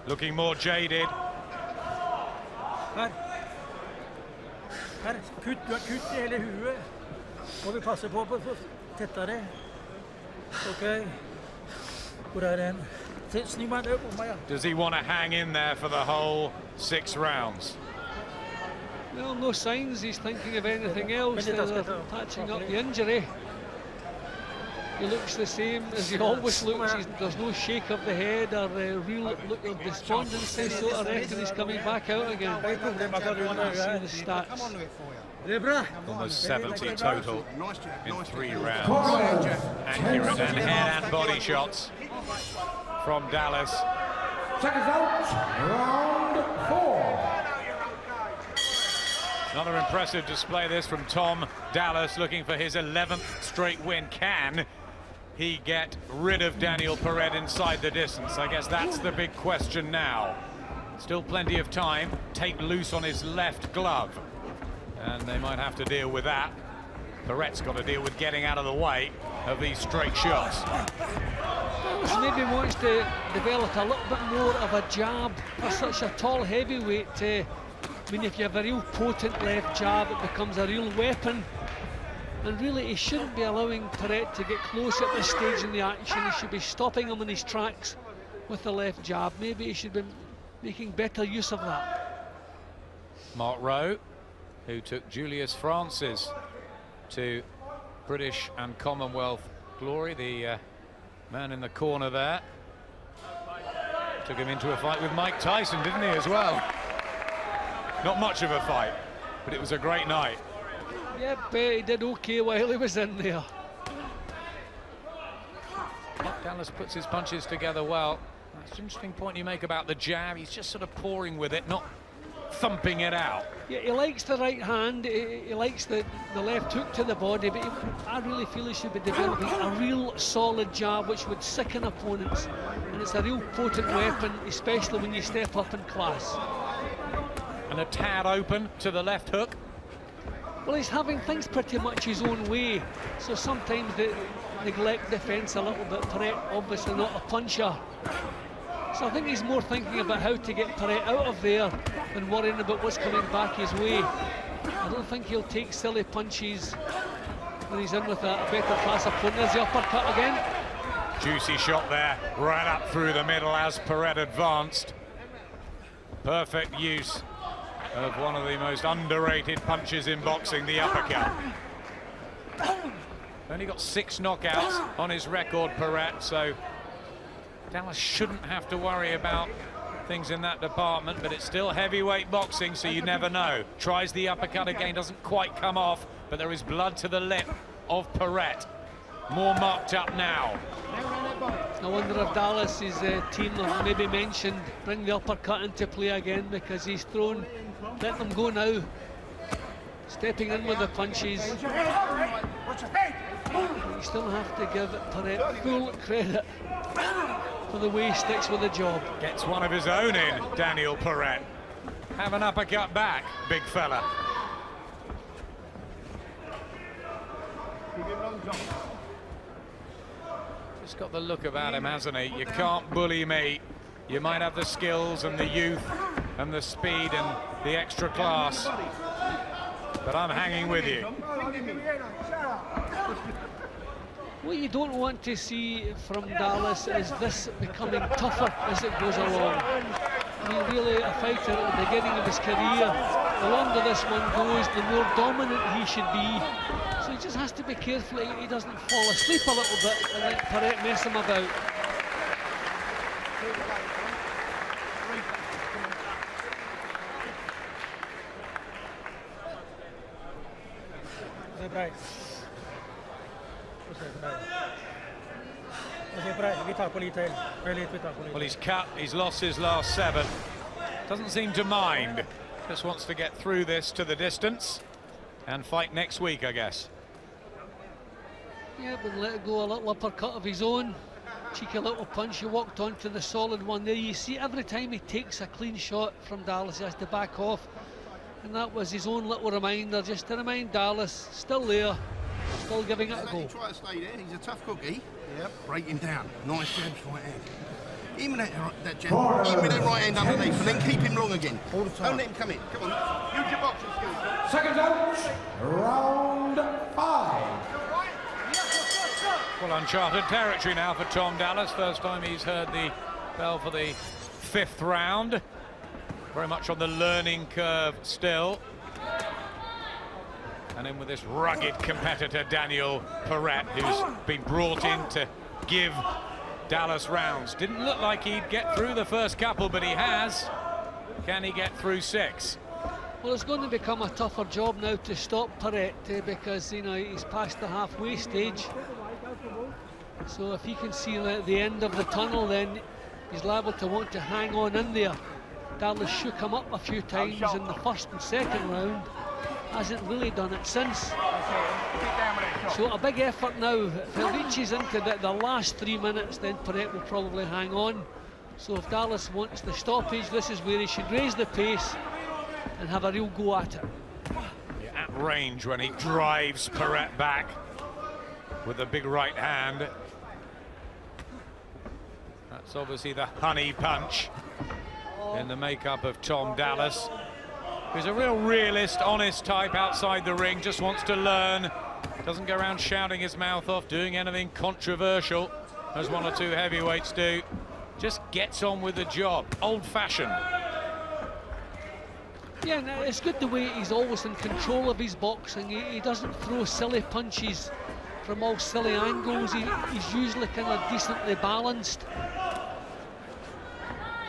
Looking more jaded. Her, kutt i hele huet. Må vi passe på tettere. Ok. Hvor den? Snu meg opp om meg, ja. Does he want to hang in there for the whole 6 rounds? Well, no signs he's thinking of anything else. They're patching up the injury. He looks the same as he always looks. There's no shake of the head or a real look of despondency, so I reckon he's coming back out again. See the stats. Almost 70 total in 3 rounds. Accurate and head and body shots from Dallas. Seconds out, round 4. Another impressive display this from Tom Dallas, looking for his 11th straight win. Can he get rid of Daniel Peret inside the distance? I guess that's the big question now. Still plenty of time. Take loose on his left glove, and they might have to deal with that. Peret's got to deal with getting out of the way of these straight shots. Maybe wants to develop a little bit more of a jab for such a tall heavyweight. I mean, if you have a real potent left jab, it becomes a real weapon. And really, he shouldn't be allowing Peret to get close at this stage in the action. He should be stopping him in his tracks with the left jab. Maybe he should be making better use of that. Mark Rowe, who took Julius Francis to British and Commonwealth glory, the man in the corner there. Took him into a fight with Mike Tyson, didn't he, as well? Not much of a fight, but it was a great night. Yep, he did okay while he was in there. Dallas puts his punches together well. That's an interesting point you make about the jab. He's just sort of pouring with it, not thumping it out. Yeah, he likes the right hand, he likes the left hook to the body, but I really feel he should be developing a real solid jab which would sicken opponents, and it's a real potent weapon, especially when you step up in class. And a tad open to the left hook. Well, he's having things pretty much his own way, so sometimes they neglect defence a little bit. Peret obviously not a puncher, so I think he's more thinking about how to get Peret out of there than worrying about what's coming back his way. I don't think he'll take silly punches when he's in with a better class opponent. There's the uppercut again. Juicy shot there, right up through the middle as Peret advanced. Perfect use of one of the most underrated punches in boxing, the uppercut. Only got 6 knockouts on his record, Peret, so Dallas shouldn't have to worry about things in that department, but it's still heavyweight boxing, so you never know. Tries the uppercut again, doesn't quite come off, but there is blood to the lip of Peret. More marked up now. I wonder if Dallas's team have maybe mentioned bring the uppercut into play again, because he's thrown, let them go now. Stepping in with the punches. You still have to give Peret full credit for the way he sticks with the job. Gets one of his own in, Daniel Peret. Have an uppercut back, big fella. Just got the look about him, hasn't he? You can't bully me. You might have the skills and the youth and the speed and the extra class, but I'm hanging with you. What you don't want to see from Dallas is this becoming tougher as it goes along. I mean, really, a fighter at the beginning of his career, the longer this one goes, the more dominant he should be. So he just has to be careful he doesn't fall asleep a little bit and let Peret mess him about. Well, he's cut, he's lost his last 7. Doesn't seem to mind. Just wants to get through this to the distance and fight next week, I guess. Yeah, but let go a little uppercut of his own. Cheeky little punch, he walked onto the solid one there. You see every time he takes a clean shot from Dallas, he has to back off. And that was his own little reminder, just to remind Dallas, still there, still giving it a go. Try to stay there, he's a tough cookie. Yep. Break him down. Nice jabs right hand. Hit him with that jab. Hit him with that right hand underneath, and then keep him long again. All the time. Don't let him come in. Come on. Use your boxing skills. Seconds out. Round 5. Well, uncharted territory now for Tom Dallas. First time he's heard the bell for the 5th round. Very much on the learning curve still. And in with this rugged competitor, Daniel Peret, who's been brought in to give Dallas rounds. Didn't look like he'd get through the first couple, but he has. Can he get through 6? Well, it's going to become a tougher job now to stop Peret because, you know, he's past the halfway stage. So if he can see the end of the tunnel, then he's liable to want to hang on in there. Dallas shook him up a few times in the first and second round. Hasn't really done it since. So a big effort now. If it reaches into the last 3 minutes, then Peret will probably hang on. So if Dallas wants the stoppage, this is where he should raise the pace and have a real go at it. Yeah, at range when he drives Peret back with a big right hand. That's obviously the honey punch in the makeup of Tom Dallas. He's a real realist, honest type outside the ring, just wants to learn. Doesn't go around shouting his mouth off, doing anything controversial, as one or two heavyweights do. Just gets on with the job, old-fashioned. Yeah, no, it's good the way he's always in control of his boxing. He doesn't throw silly punches from all silly angles. He's usually kind of decently balanced.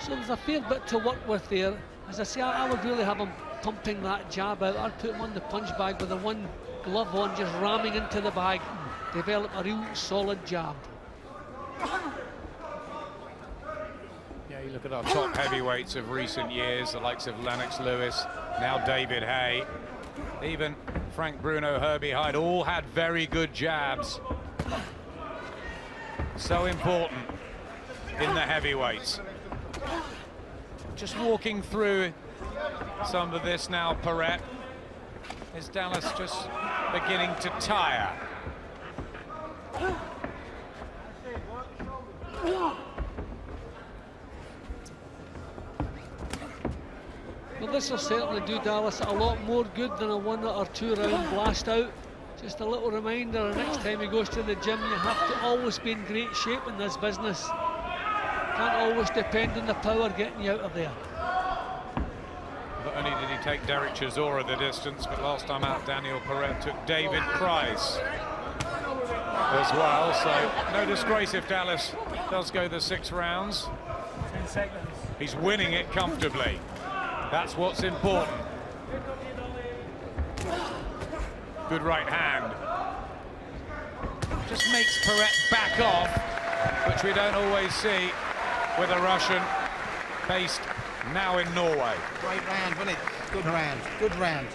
So there's a fair bit to work with there. As I say, I would really have him pumping that jab out. I'd put him on the punch bag with the one glove on, just ramming into the bag. Develop a real solid jab. Yeah, you look at our top heavyweights of recent years, the likes of Lennox Lewis, now David Haye, even Frank Bruno, Herbie Hyde, all had very good jabs. So important in the heavyweights. Just walking through some of this now, Peret. Is Dallas just beginning to tire? Well, this will certainly do Dallas a lot more good than a 1 or 2 round blast out. Just a little reminder, next time he goes to the gym, you have to always be in great shape in this business. Can't always depend on the power getting you out of there. Not only did he take Derek Chisora the distance, but last time out Daniel Peret took David Price as well. So no disgrace if Dallas does go the 6 rounds. 10 seconds. He's winning it comfortably. That's what's important. Good right hand. Just makes Peret back off, which we don't always see with a Russian based now in Norway. Great round, wasn't it? Good round. Good round.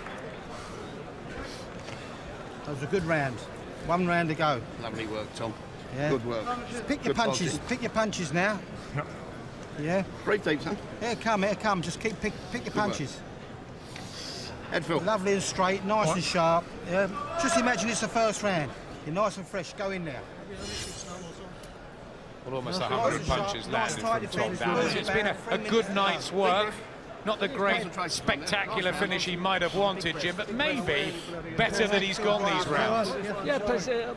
That was a good round. 1 round to go. Lovely work, Tom. Yeah. Good work. Just pick your punches. Boxing. Pick your punches now. Yep. Yeah. Breathe deep, son. Here come. Just pick your punches. Head feel. Lovely and straight, nice and sharp. Yeah. Just imagine it's the first round. You're nice and fresh. Go in there. Well, almost 100 punches landed from Tom Dallas. It's been a good night's work. Not the great, spectacular finish he might have wanted, Jim, but maybe better that he's gone these rounds. Yeah,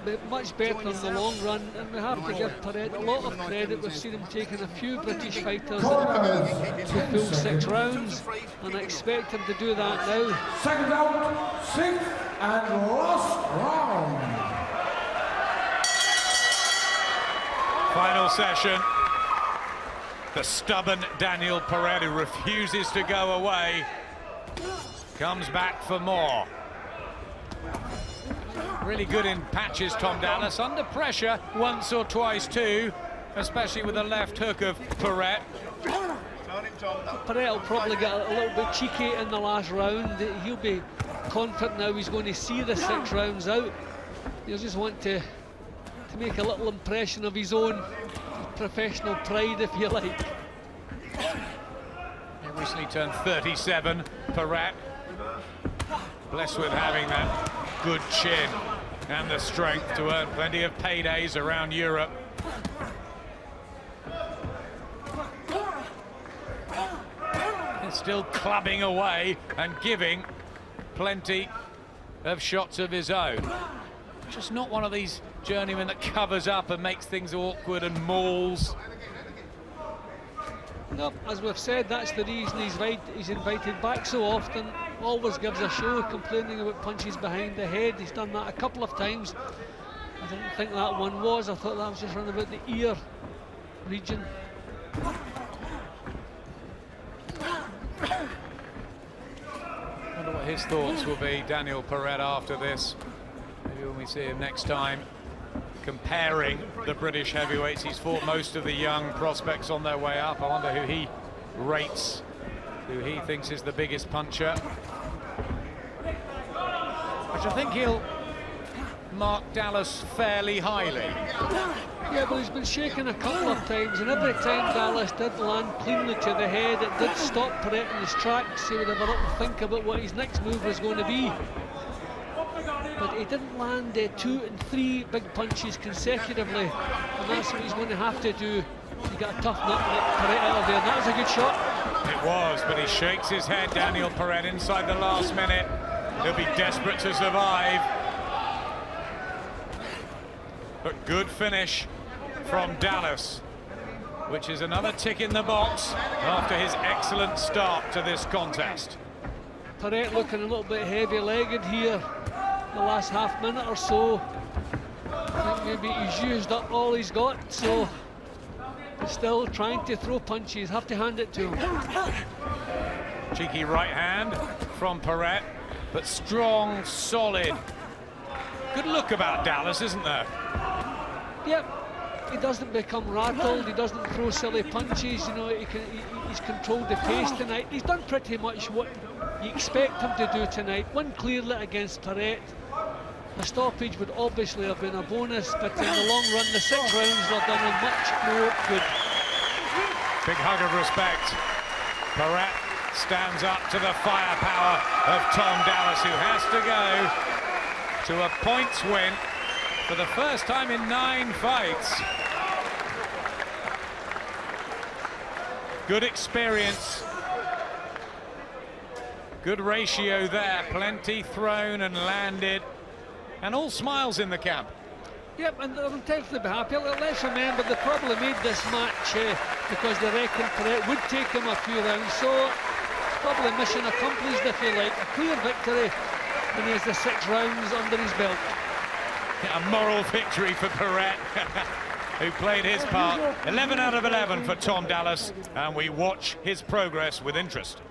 but much better in the long run, and we have to give Peret a lot of credit. We've seen him taking a few British fighters to full 6 rounds, and I expect him to do that now. Second out, 6th and last round. Final session. The stubborn Daniel Peret, who refuses to go away, comes back for more. Really good in patches, Tom Dallas. Under pressure once or twice too, especially with the left hook of Peret. Peret will probably get a little bit cheeky in the last round. He'll be confident now he's going to see the 6 rounds out. He'll just want to make a little impression of his own professional pride, if you like. He recently turned 37, Peret. Blessed with having that good chin and the strength to earn plenty of paydays around Europe. still clubbing away and giving plenty of shots of his own. Just not one of these journeymen that covers up and makes things awkward and mauls. No, as we've said, that's the reason he's invited back so often. Always gives a show, complaining about punches behind the head. He's done that a couple of times. I didn't think that one was. I thought that was just running about the ear region. Wonder what his thoughts will be, Daniel Peret, after this. Maybe when we see him next time, comparing the British heavyweights. He's fought most of the young prospects on their way up. I wonder who he rates, who he thinks is the biggest puncher. Which I think he'll mark Dallas fairly highly. Yeah, but he's been shaken a couple of times, and every time Dallas did land cleanly to the head, it did stop Peret in his tracks. He would have a little think about what his next move was going to be. But he didn't land 2 and 3 big punches consecutively, and that's what he's going to have to do to get a tough nut and get Peret out of there. And that was a good shot. It was, but he shakes his head, Daniel Peret, inside the last minute. He'll be desperate to survive. But good finish from Dallas, which is another tick in the box after his excellent start to this contest. Peret looking a little bit heavy-legged here the last half minute or so. I think maybe he's used up all he's got, so he's still trying to throw punches. Have to hand it to him. Cheeky right hand from Peret, but strong, solid. Good look about Dallas, isn't there? Yep. He doesn't become rattled, he doesn't throw silly punches, you know, he's controlled the pace tonight. He's done pretty much what you expect him to do tonight. Won clearly against Peret. A stoppage would obviously have been a bonus, but in the long run, the 6 rounds were done with much more good. Big hug of respect. Peret stands up to the firepower of Tom Dallas, who has to go to a points win for the first time in 9 fights. Good experience. Good ratio there. Plenty thrown and landed. And all smiles in the camp. Yep, and they're intensely be happy. Let's remember, they probably made this match because they reckoned Peret would take him a few rounds. So, probably mission accomplished, if you like. A clear victory, and he has the 6 rounds under his belt. A moral victory for Peret, who played his part. 11 out of 11 for Tom Dallas, and we watch his progress with interest.